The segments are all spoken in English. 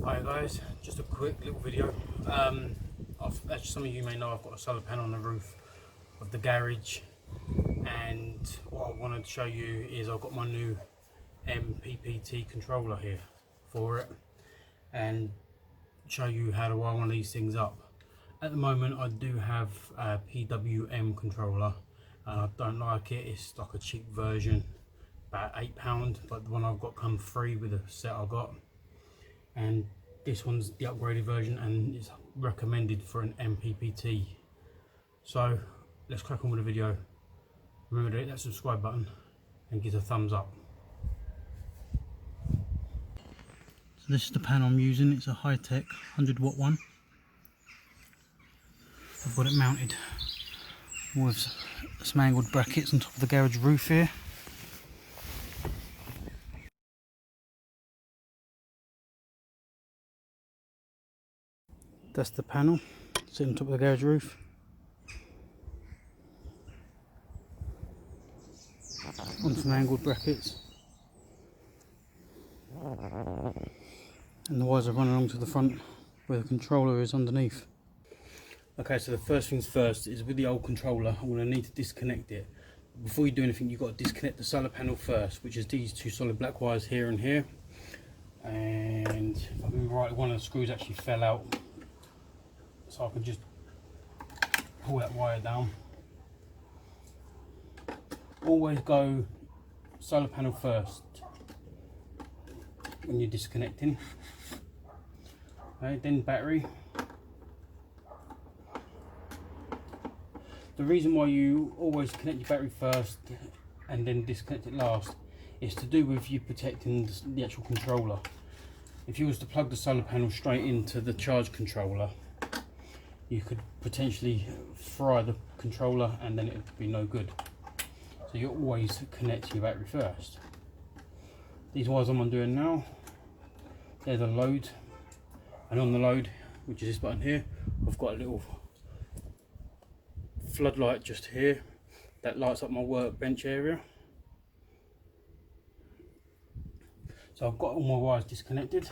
Hi guys, just a quick little video. As some of you may know, I've got a solar panel on the roof of the garage, and what I wanted to show you is I've got my new MPPT controller here for it, and show you how to wire one of these things up. At the moment I do have a PWM controller and I don't like it. It's like a cheap version, about £8, but the one I've got comes free with the set I got, and this one's the upgraded version and it's recommended for an MPPT. So let's crack on with the video. Remember to hit that subscribe button and give a thumbs up. So this is the panel I'm using. It's a high-tech 100-watt one. I've got it mounted with some angled brackets on top of the garage roof here. That's the panel sitting on top of the garage roof. On some angled brackets. And the wires are running along to the front where the controller is underneath. Okay, so the first things first is with the old controller, I'm going to need to disconnect it. Before you do anything, you've got to disconnect the solar panel first, which is these two solid black wires here and here. And if I remember right, one of the screws actually fell out. So I can just pull that wire down. Always go solar panel first when you're disconnecting. Okay, then battery. The reason why you always connect your battery first and then disconnect it last is to do with you protecting the actual controller. If you was to plug the solar panel straight into the charge controller, you could potentially fry the controller and then it would be no good. So you always connect your battery first. These wires I'm doing now, they're the load, and on the load, which is this button here, I've got a little floodlight just here that lights up my workbench area. So I've got all my wires disconnected.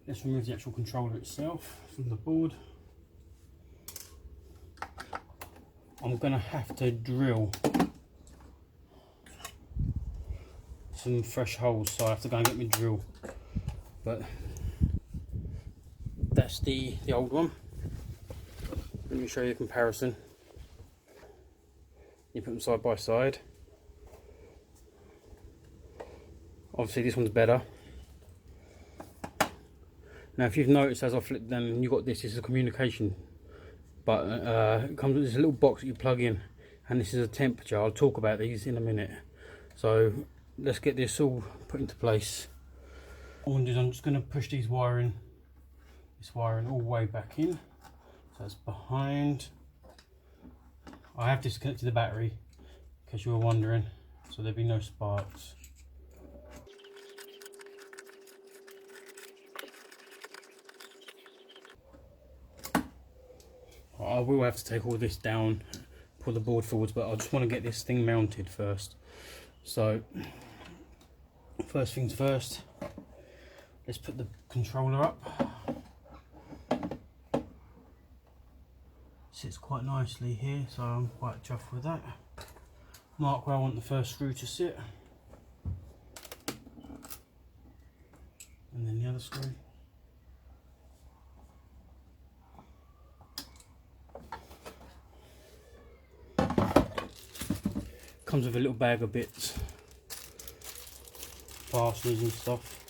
Let's remove the actual controller itself from the board. I'm going to have to drill some fresh holes, so I have to go and get my drill. But that's the old one. Let me show you a comparison. You put them side by side. Obviously this one's better. Now if you've noticed, as I flipped them, and you got this is a communication button. It comes with this little box that you plug in, and this is a temperature. I'll talk about these in a minute. So let's get this all put into place. What I'm going to do is I'm just going to push this wiring all the way back in. So that's behind. I have disconnected the battery, in case you were wondering, so there'll be no sparks. I will have to take all this down, pull the board forwards, but I just want to get this thing mounted first. So first things first, let's put the controller up. Sits quite nicely here, so I'm quite chuffed with that. Mark where I want the first screw to sit, and then the other screw. Comes with a little bag of bits, fasteners and stuff.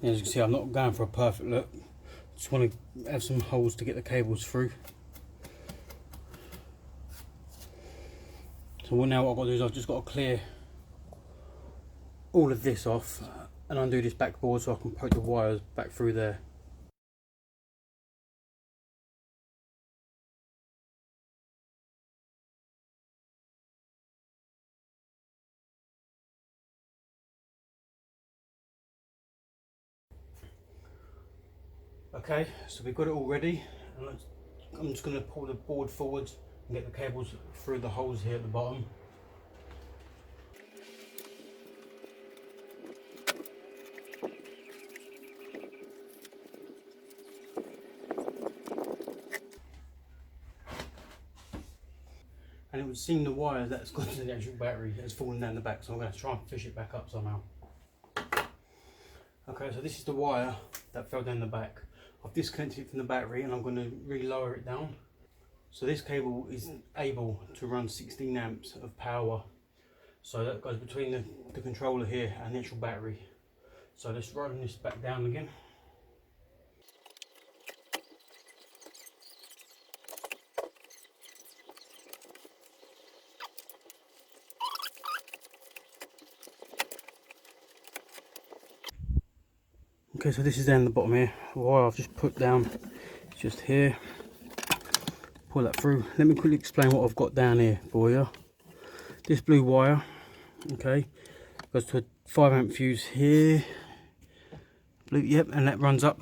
As you can see, I'm not going for a perfect look. just want to have some holes to get the cables through. So now what I've got to do is I've just got to clear all of this off and undo this backboard so I can poke the wires back through there. Okay, so we've got it all ready. I'm just going to pull the board forwards and get the cables through the holes here at the bottom. And it would seem the wire that's gone to the actual battery has fallen down the back, so I'm going to try and fish it back up somehow. Okay, so this is the wire that fell down the back. I've disconnected it from the battery and I'm going to re-lower it down. So this cable is able to run 16 amps of power. So that goes between the controller here and the actual battery. So let's run this back down again. Okay, so this is down the bottom here. The wire I've just put down is just here. Pull that through. Let me quickly explain what I've got down here for you. This blue wire, okay, goes to a 5 amp fuse here. Blue, yep, and that runs up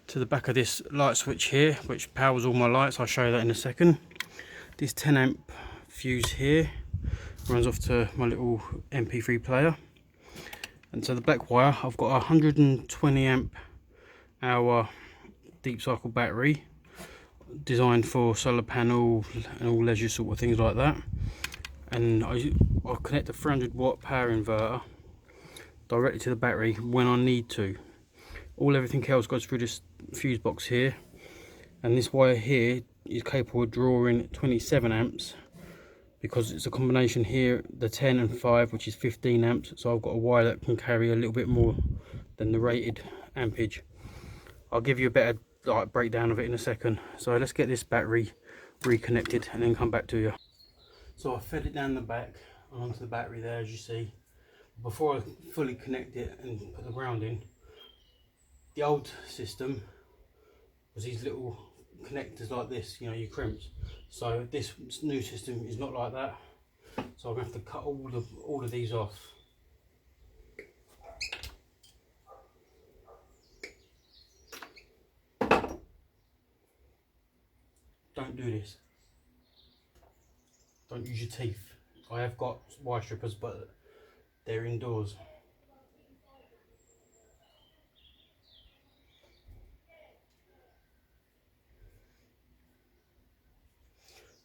to the back of this light switch here, which powers all my lights. I'll show you that in a second. This 10 amp fuse here runs off to my little MP3 player. And so the black wire, I've got a 120 amp hour deep cycle battery designed for solar panel and all leisure sort of things like that. And I'll connect a 300 watt power inverter directly to the battery when I need to. Everything else goes through this fuse box here, and this wire here is capable of drawing 27 amps because it's a combination here, the 10 and 5, which is 15 amps. So I've got a wire that can carry a little bit more than the rated ampage. I'll give you a better breakdown of it in a second. So let's get this battery reconnected and then come back to you. So I fed it down the back onto the battery there, as you see. Before I fully connect it and put the ground in, the old system was these little connectors like this, you know, your crimps. So this new system is not like that. So I'm going to have to cut all of these off. Don't do this. Don't use your teeth. I have got wire strippers, but they're indoors.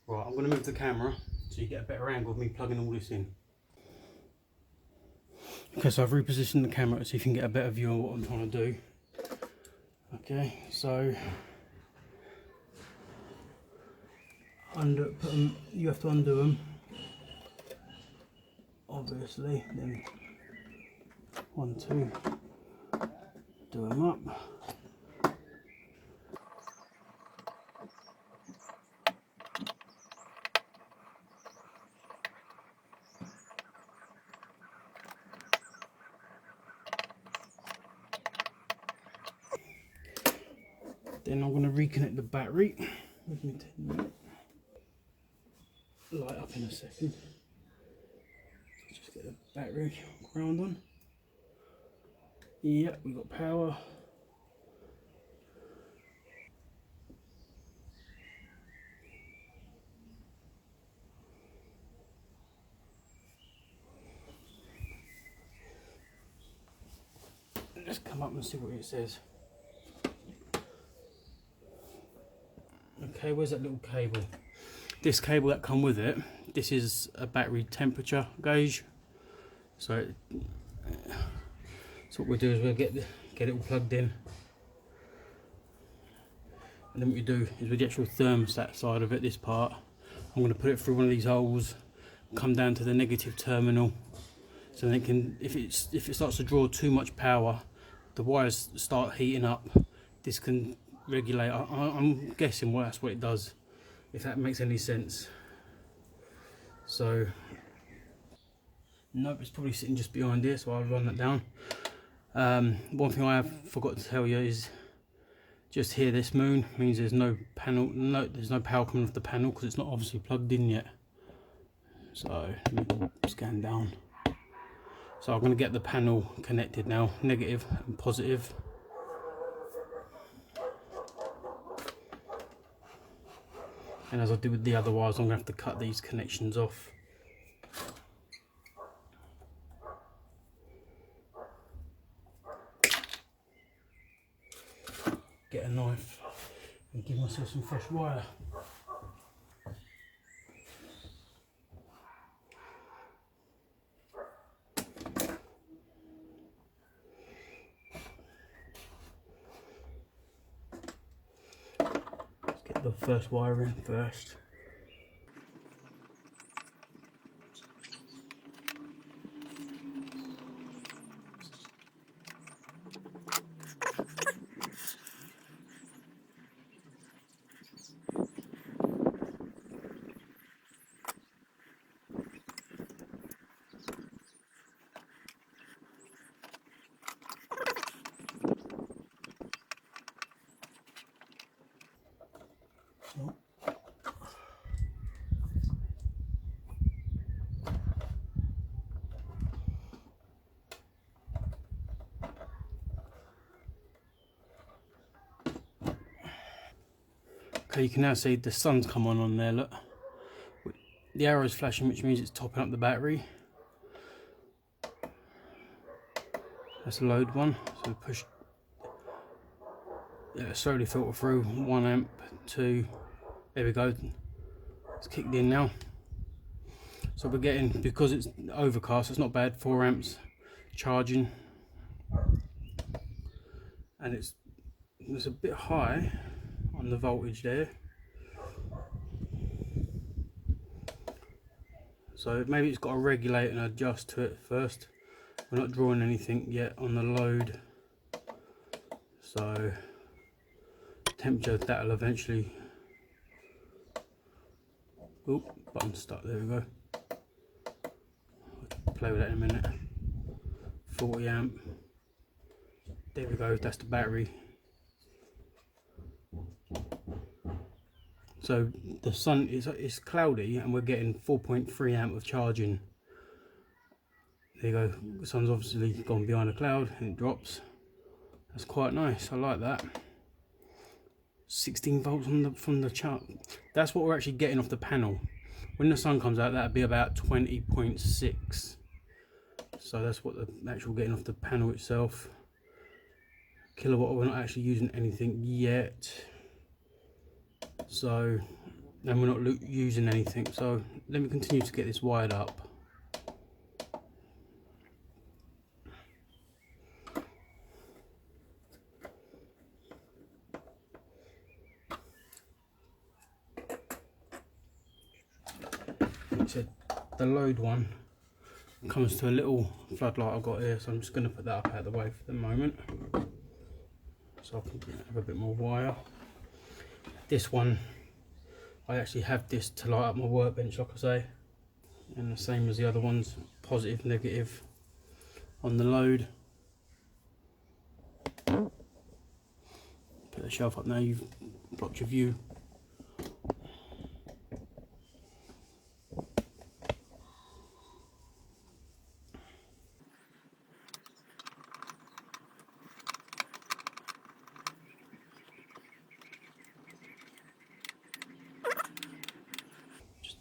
Right, I'm going to move the camera so you get a better angle of me plugging all this in. Okay, so I've repositioned the camera to see if you can get a better view of what I'm trying to do. Okay, so you have to undo them, obviously, then 1, 2, do them up. Then I'm going to reconnect the battery. With me light up in a second. Just get the battery ground on. Yep, we've got power. Let's come up and see what it says. Okay, where's that little cable? This cable that come with it, this is a battery temperature gauge. So what we'll do is we'll get it all plugged in, and then what we do is with the actual thermostat side of it, this part, I'm going to put it through one of these holes, come down to the negative terminal, so then it can, if it starts to draw too much power, the wires start heating up, this can regulate. I'm guessing that's what it does, if that makes any sense. So nope, it's probably sitting just behind here, so I'll run that down. One thing I have forgot to tell you is just here, this moon means there's no panel, there's no power coming off the panel because it's not obviously plugged in yet. So let me scan down. So I'm going to get the panel connected now, negative and positive. And as I did with the other wires, I'm going to have to cut these connections off. Get a knife and give myself some fresh wire. Let's get the first wire in first. Okay, you can now see the sun's come on there, look. The arrow's flashing, which means it's topping up the battery. That's a load one, so we push, slowly filter through, 1 amp, 2, there we go, it's kicked in now. So we're getting, because it's overcast, it's not bad, 4 amps charging. And it's a bit high on the voltage there. So maybe it's got to regulate and adjust to it first. We're not drawing anything yet on the load. So temperature, that'll eventually, oh, button stuck, there we go. I'll play with that in a minute. 40 amp, there we go, that's the battery. So the sun is cloudy and we're getting 4.3 amp of charging. There you go, the sun's obviously gone behind a cloud and it drops. That's quite nice, I like that. 16 volts from the chart. That's what we're actually getting off the panel. When the sun comes out, that'd be about 20.6. So that's what the actual getting off the panel itself. Kilowatt, we're not actually using anything yet. So, and we're not using anything. So let me continue to get this wired up. So the load one comes to a little floodlight I've got here, so I'm just going to put that up out of the way for the moment, so I can have a bit more wire. This one, I actually have this to light up my workbench, like I say, and the same as the other ones, positive, negative on the load. Put the shelf up now, you've blocked your view.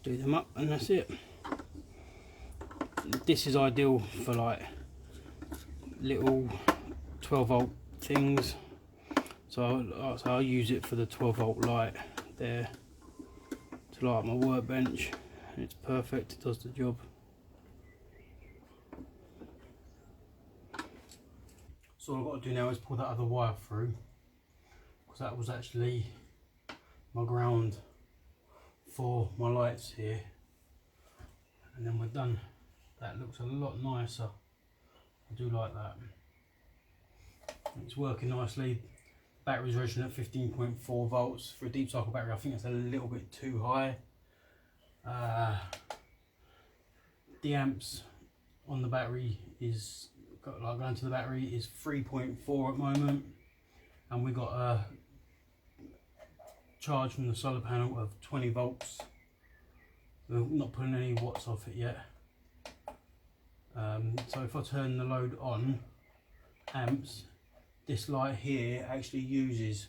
Do them up and that's it. This is ideal for like little 12 volt things, so I'll use it for the 12 volt light there to light up my workbench, and it's perfect, it does the job. So all I've got to do now is pull that other wire through, because that was actually my ground for my lights here, and then we're done. That looks a lot nicer, I do like that. It's working nicely. Battery's registering at 15.4 volts. For a deep cycle battery, I think that's a little bit too high. The amps on the battery is, like going to the battery, is 3.4 at the moment, and we got a charge from the solar panel of 20 volts. We're not putting any watts off it yet. So if I turn the load on, amps, this light here actually uses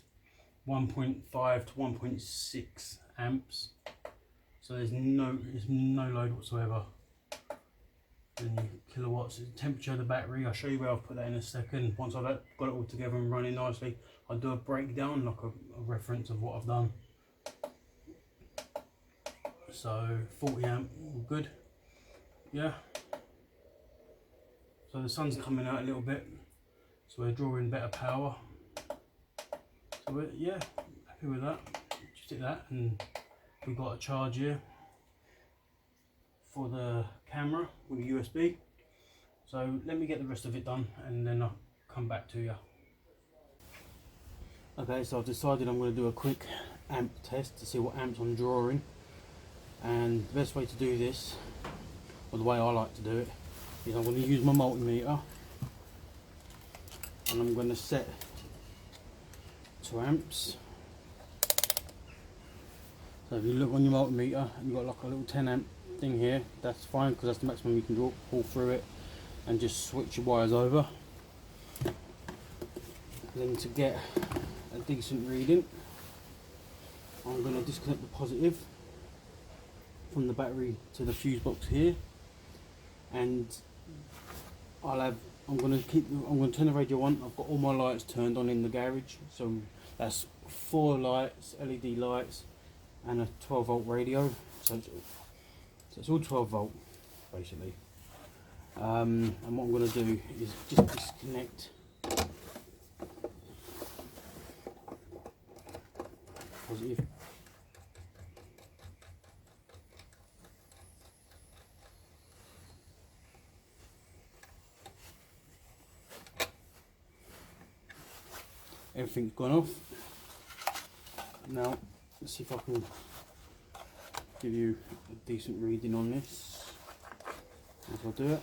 1.5 to 1.6 amps. So there's no load whatsoever. And kilowatts is the temperature of the battery. I'll show you where I'll put that in a second. Once I've got it all together and running nicely, I'll do a breakdown, like a reference of what I've done. So 40 amp, all good. Yeah. So the sun's coming out a little bit, so we're drawing better power. So we're, yeah, happy with that. Just hit that, and we've got a charge here for the camera with a USB. So let me get the rest of it done, and then I'll come back to you. Okay, so I've decided I'm going to do a quick amp test to see what amps I'm drawing. And the best way to do this, or the way I like to do it, is I'm going to use my multimeter, and I'm going to set to amps. So if you look on your multimeter, you've got like a little 10 amp thing here. That's fine, because that's the maximum you can draw, pull through it, and just switch your wires over. Then to get a decent reading, I'm going to disconnect the positive from the battery to the fuse box here, and I'm going to turn the radio on. I've got all my lights turned on in the garage, so that's 4 lights, LED lights, and a 12 volt radio. So it's all 12 volt basically. And what I'm going to do is just disconnect positive. Everything's gone off. Now let's see if I can give you a decent reading on this as I do it.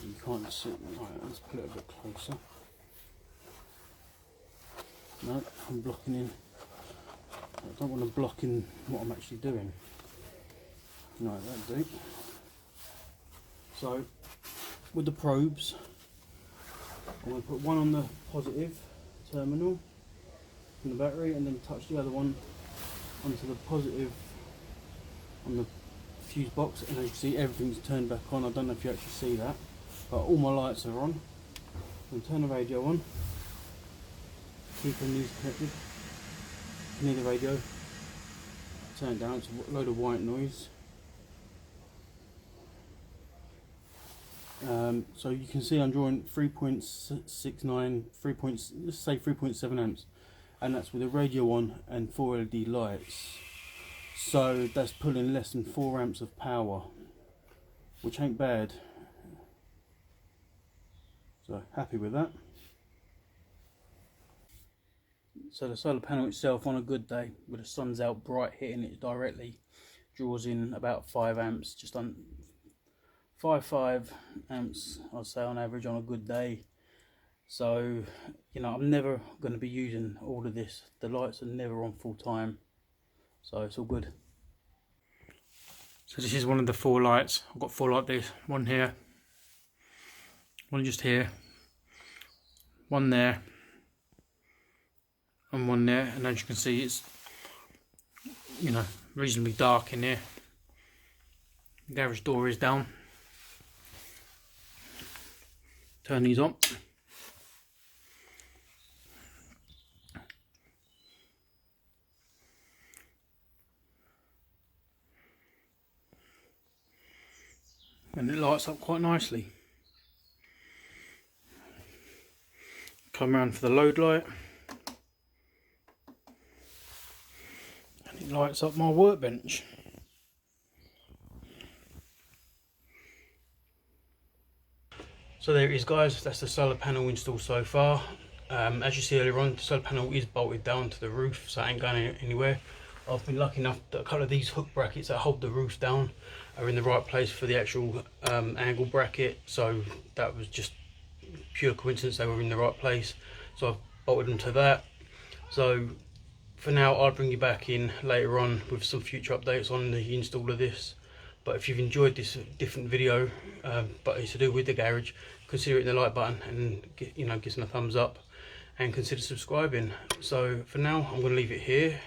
You can't see it. Right, let's put it a bit closer. No, I'm blocking in. I don't want to block in what I'm actually doing. No, that'll do. So with the probes, I'm going to put one on the positive terminal from the battery, and then touch the other one onto the positive on the fuse box, and as you can see, everything's turned back on. I don't know if you actually see that, but all my lights are on. I'm going to turn the radio on, keeping these connected. You need the radio, turn it down, it's a load of white noise. So you can see I'm drawing 3.69, let's say 3.7 amps, and that's with the radio on and 4 LED lights. So that's pulling less than 4 amps of power, which ain't bad. So happy with that. So the solar panel itself, on a good day, with the sun's out bright hitting it directly, draws in about 5 amps, just on 5 amps I'd say on average on a good day. So you know, I'm never going to be using all of this. The lights are never on full time, so it's all good. So this is one of the 4 lights. I've got 4 like this, one here, one just here, one there, and one there. And as you can see, it's, you know, reasonably dark in here. The garage door is down. Turn these on. And it lights up quite nicely. Come around for the load light. And it lights up my workbench. So there it is, guys, that's the solar panel installed so far. As you see earlier on, the solar panel is bolted down to the roof, so it ain't going anywhere. I've been lucky enough that a couple of these hook brackets that hold the roof down are in the right place for the actual angle bracket, so that was just pure coincidence they were in the right place, so I've bolted them to that. So for now, I'll bring you back in later on with some future updates on the install of this. But if you've enjoyed this different video, but it's to do with the garage, consider hitting the like button and give us a thumbs up, and consider subscribing. So for now, I'm going to leave it here,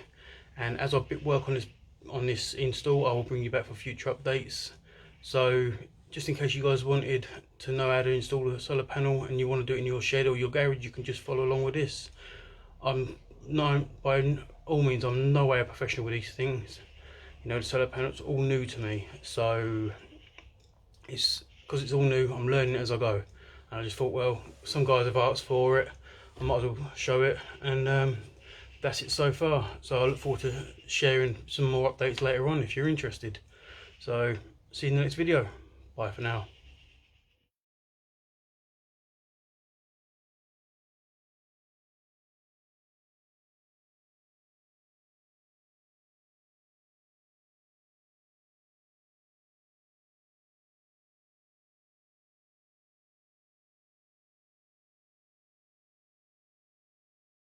and as I work on this install, I will bring you back for future updates. So just in case you guys wanted to know how to install a solar panel and you want to do it in your shed or your garage, you can just follow along with this. By all means, I'm no way a professional with these things. The solar panel's all new to me, so because it's all new, I'm learning it as I go. And I just thought, well, some guys have asked for it, I might as well show it, and that's it so far. So I look forward to sharing some more updates later on if you're interested. So see you in the next video. Bye for now.